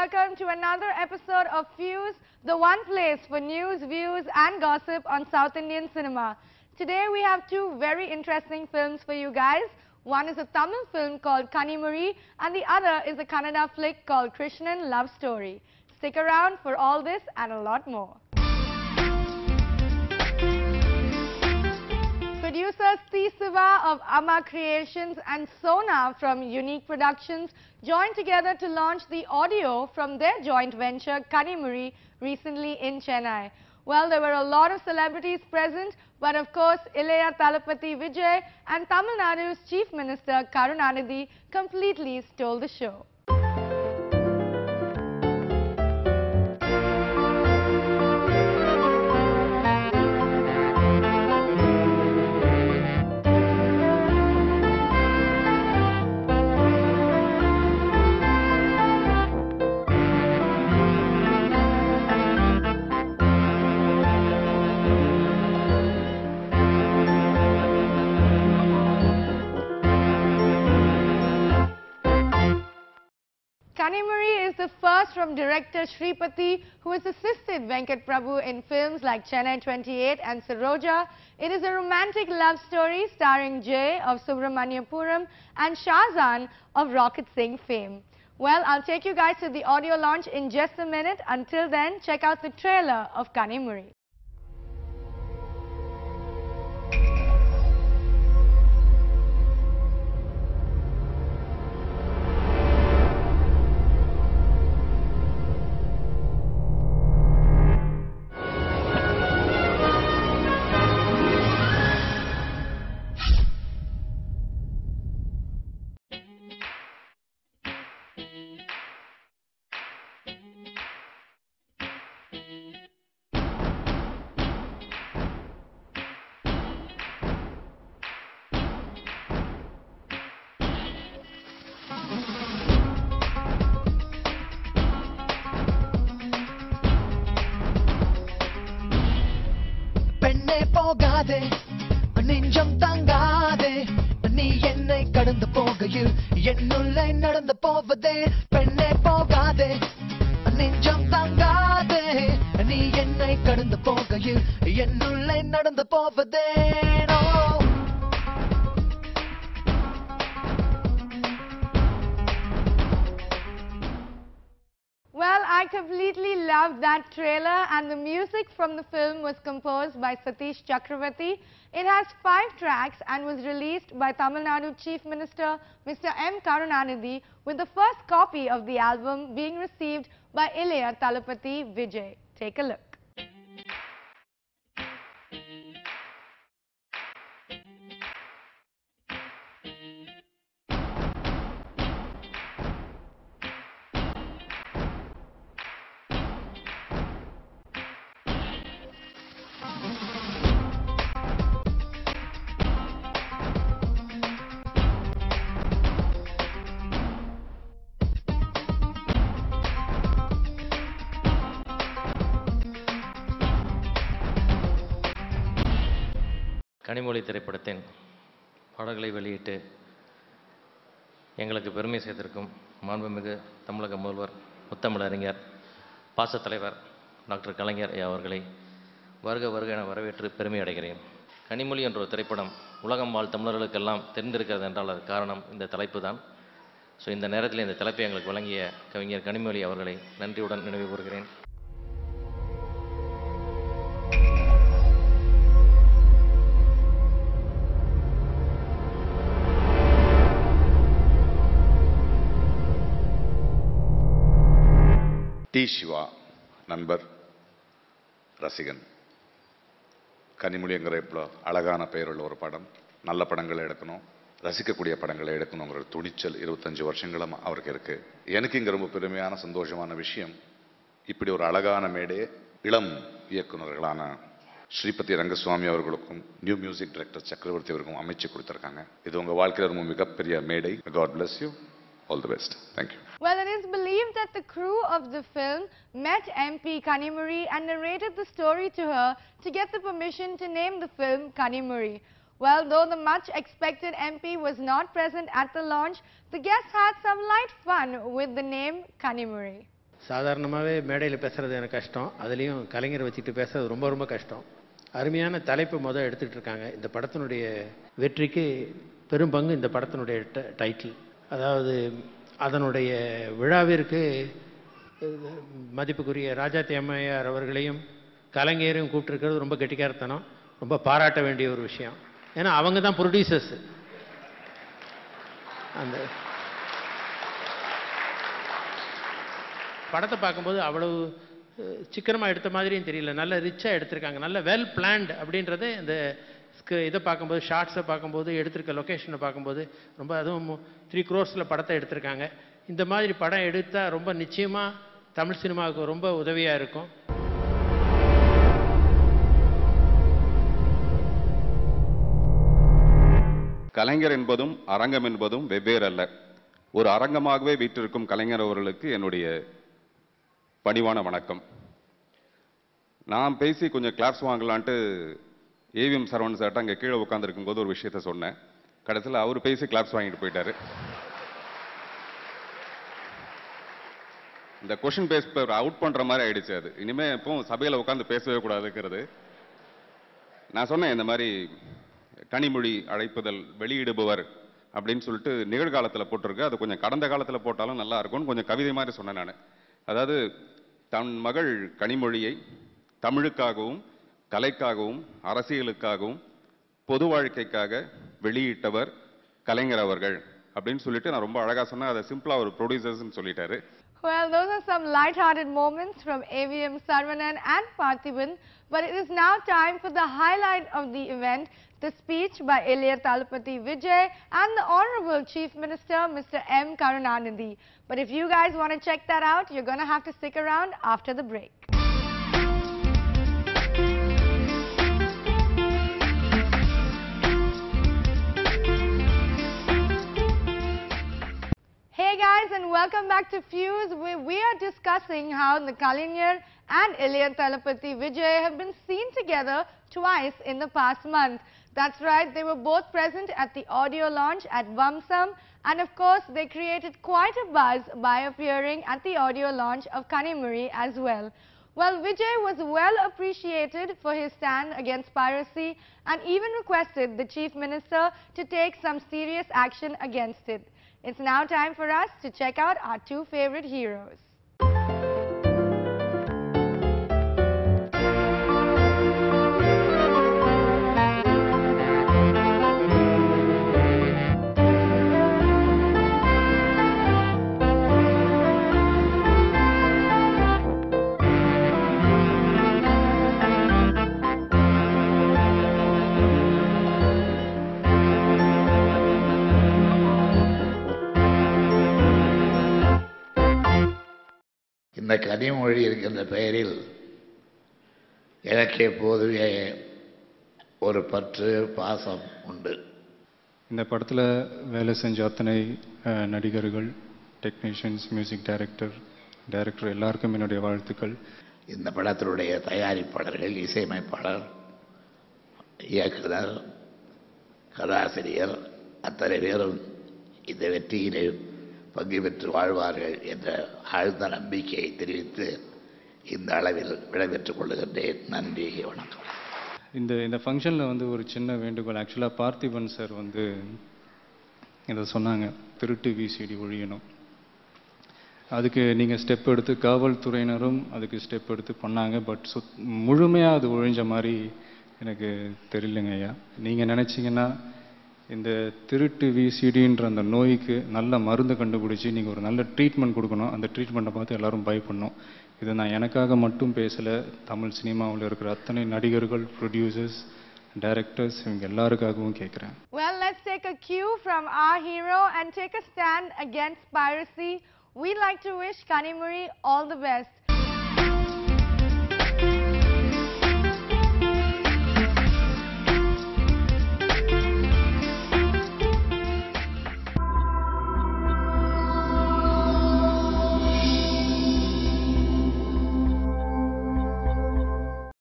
welcome to another episode of Fuse, the one place for news, views and gossip on South Indian cinema. Today we have two very interesting films for you guys. One is a Tamil film called Kanimuri and the other is a Kannada flick called Krishnan Love Story. Stick around for all this and a lot more. Producers T. Siva of Amma Creations and Sona from Unique Productions joined together to launch the audio from their joint venture Kanimuri recently in Chennai. Well, there were a lot of celebrities present, but of course Ilayya Thalapathy Vijay and Tamil Nadu's Chief Minister Karunanidhi completely stole the show. Kanimuri is the first from director Shripati, who has assisted Venkat Prabhu in films like Chennai 28 and Saroja. It is a romantic love story starring Jay of Subramaniapuram and Shahzan of Rocket Singh fame. Well, I'll take you guys to the audio launch in just a minute. Until then, check out the trailer of Kanimuri. போகாதே நெஞ்சம் தாங்காதே நீ என்னை கடந்து போகையில் என்னுள்ளே நடந்து போவதே பெண்ணே போகாதே நெஞ்சம் தாங்காதே நீ என்னை கடந்து போகையில் என்னுள்ளே நடந்து போவதே Well, I completely loved that trailer, and the music from the film was composed by Satish Chakravarti. It has 5 tracks and was released by Tamil Nadu Chief Minister Mr. M. Karunanidhi, with the first copy of the album being received by Ilayya Thalapathy Vijay. Take a look. Kanimozhi திரைப்படத்தின் பாடல்களை வெளியிட்டு எங்களுக்கு பெருமை சேர்த்திருக்கும் மாண்புமிகு தமிழக முதல்வர் முத்தமிழறிஞர் பாசத் தலைவர் டாக்டர் கலைஞர் அவர்களை வருக வருக என வரவேற்று பெருமை அடைகிறேன். கனிமொழி என்ற ஒரு திரைப்படம் உலகம் வாழ் தமிழர்களுக்கெல்லாம் தெரிந்திருக்கிறது என்றால் அது காரணம் இந்த தலைப்பு தான். ஸோ இந்த நேரத்தில் இந்த தலைப்பை எங்களுக்கு வழங்கிய கவிஞர் கனிமொழி அவர்களை நன்றியுடன் நினைவு கூறுகிறேன். டி. சிவா நண்பர், ரசிகன். கனிமொழிங்கிற இவ்வளோ அழகான பெயருள்ள ஒரு படம், நல்ல படங்களை எடுக்கணும், ரசிக்கக்கூடிய படங்களை எடுக்கணுங்கிற துணிச்சல் 25 வருஷங்களும் அவருக்கு இருக்குது. எனக்கு இங்கே ரொம்ப பெருமையான சந்தோஷமான விஷயம், இப்படி ஒரு அழகான மேடையை இளம் இயக்குநர்களான ஸ்ரீபதி ரங்கசுவாமி அவர்களுக்கும் நியூ மியூசிக் டைரக்டர் சக்கரவர்த்தி அவருக்கும் அமைச்சு கொடுத்துருக்காங்க. இது உங்கள் வாழ்க்கையில் ரொம்ப மிகப்பெரிய மேடை. God bless you. All the best. Thank you. Well, it is believed that the crew of the film met MP Kanimuri and narrated the story to her to get the permission to name the film Kanimuri. Well, though the much expected MP was not present at the launch, the guests had some light fun with the name Kanimuri. சாதாரணமாகவே மேடையில் பேசுகிறது எனக்கு கஷ்டம், அதுலேயும் கலைஞரை வச்சுக்கிட்டு பேசுறது ரொம்ப ரொம்ப கஷ்டம். அருமையான தலைப்பு எடுத்துக்கிட்டு இருக்காங்க. இந்த படத்தினுடைய வெற்றிக்கு பெரும் பங்கு இந்த படத்தினுடைய டைட்டில். அதாவது அதனுடைய விழாவிற்கு மதிப்புக்குரிய ராஜாத்தி அம்மையார் அவர்களையும் கலைஞரையும் கூப்பிட்டுருக்கிறது ரொம்ப கெட்டிக்காரத்தனம், ரொம்ப பாராட்ட வேண்டிய ஒரு விஷயம். ஏன்னா அவங்க தான் ப்ரொடியூசர்ஸ். அந்த படத்தை பார்க்கும்போது அவ்வளவு சிக்கனமாக எடுத்த மாதிரியும் தெரியல, நல்ல ரிச்சாக எடுத்திருக்காங்க, நல்ல வெல் பிளான்டு அப்படின்றது. இந்த இதை பார்க்கும்போது, ஷார்ட்ஸை பார்க்கும்போது, எடுத்திருக்க லொக்கேஷனை பார்க்கும்போது ரொம்ப, அதுவும் 3 crores படத்தை எடுத்திருக்காங்க. இந்த மாதிரி படம் எடுத்தால் ரொம்ப நிச்சயமாக தமிழ் சினிமாவுக்கு ரொம்ப உதவியாக இருக்கும். கலைஞர் என்பதும் அரங்கம் என்பதும் வெவ்வேறு அல்ல. ஒரு அரங்கமாகவே வீற்றிருக்கும் கலைஞர் அவர்களுக்கு என்னுடைய பணிவான வணக்கம். நான் பேசி கொஞ்சம் கிளாப்ஸ் வாங்கலான்ட்டு ஏவிஎம் சரவணன் சார்ட்ட அங்கே கீழே உட்காந்துருக்கும் போது ஒரு விஷயத்த சொன்னேன். கடைசியில் அவர் பேசி கிளாப்ஸ் வாங்கிட்டு போயிட்டாரு. இந்த கொஷின் பேப்பர் அவுட் பண்ணுற மாதிரி ஆயிடுச்சு. அது இனிமேல் இப்போ சபையில் உட்காந்து பேசவே கூடாதுங்கிறது. நான் சொன்னேன், இந்த மாதிரி கனிமொழி அழைப்புதல் வெளியிடுபவர் அப்படின்னு சொல்லிட்டு நிகழ்காலத்தில் போட்டிருக்கு, அது கொஞ்சம் கடந்த காலத்தில் போட்டாலும் நல்லா இருக்கும்னு கொஞ்சம் கவிதை மாதிரி சொன்னேன் நான். அதாவது தன் மகள் கனிமொழியை தமிழுக்காகவும் கலைக்காகவும் அரசியலுக்காகவும் பொது வாழ்க்கைக்காக வெளியிட்டவர் கலைஞர் அவர்கள் அப்படின்னு சொல்லிட்டு நான் ரொம்ப அழகாக சொன்னேன். அதை சிம்பிளாக ஒரு ப்ரொடியூசர்ஸ்ன்னு சொல்லிட்டாரு. Well, those are some light-hearted moments from AVM Sarvanan and Parthiban. But it is now time for the highlight of the event, the speech by Ilayar Thalapathy Vijay and the Honorable Chief Minister, Mr. M. Karunanidhi. But if you guys want to check that out, you're going to have to stick around after the break. Hey guys, and welcome back to Fuse, where we are discussing how the Kalinyar and Ilayar Thalapathy Vijay have been seen together twice in the past month. That's right, they were both present at the audio launch at Vamsam, and of course they created quite a buzz by appearing at the audio launch of Kanimuri as well. Well, Vijay was well appreciated for his stand against piracy and even requested the Chief Minister to take some serious action against it. It's now time for us to check out our two favorite heroes. இந்த கனிமொழி இருக்கின்ற பெயரில் எனக்கு எப்போதுமே ஒரு பற்று பாசம் உண்டு. இந்த படத்தில் வேலை செஞ்ச அத்தனை நடிகர்கள், டெக்னீஷியன்ஸ், மியூசிக் டைரக்டர் எல்லாருக்கும் என்னுடைய வாழ்த்துக்கள். இந்த படத்தினுடைய தயாரிப்பாளர்கள், இசையமைப்பாளர், இயக்குனர், கதாசிரியர் அத்தனை பேரும் இந்த வெற்றியிலே பங்கு பெற்று வாழ்வார்கள் என்ற ஆழ்ந்த நம்பிக்கையை தெரிவித்து இந்த அளவில் விடைபெற்றுக் கொள்ளுகின்றேன். நன்றி, வணக்கம். இந்த ஃபங்க்ஷனில் ஒரு சின்ன வேண்டுகோள். ஆக்சுவலாக பார்த்திபன் சார் இதை சொன்னாங்க, திருட்டு விசிடி ஒழியணும். அதுக்கு நீங்கள் ஸ்டெப் எடுத்து, காவல்துறையினரும் அதுக்கு ஸ்டெப் எடுத்து பண்ணாங்க. பட் முழுமையாக அது ஒழிஞ்ச மாதிரி எனக்கு தெரியலங்க ஐயா. நீங்கள் நினச்சிங்கன்னா இந்த திருட்டு விசிடின்ற அந்த நோய்க்கு நல்ல மருந்து கண்டுபிடிச்சி நீங்கள் ஒரு நல்ல ட்ரீட்மெண்ட் கொடுக்கணும். அந்த ட்ரீட்மெண்ட்டை பார்த்து எல்லாரும் பயப்படணும். இது நான் எனக்காக மட்டும் பேசலை, தமிழ் சினிமாவில் இருக்கிற அத்தனை நடிகர்கள், ப்ரொடியூசர்ஸ், டைரக்டர்ஸ், இவங்க எல்லாருக்காகவும் கேட்குறேன். Well, let's take a cue from our hero and take a stand against piracy. We'd like to wish Kanimuri all the best.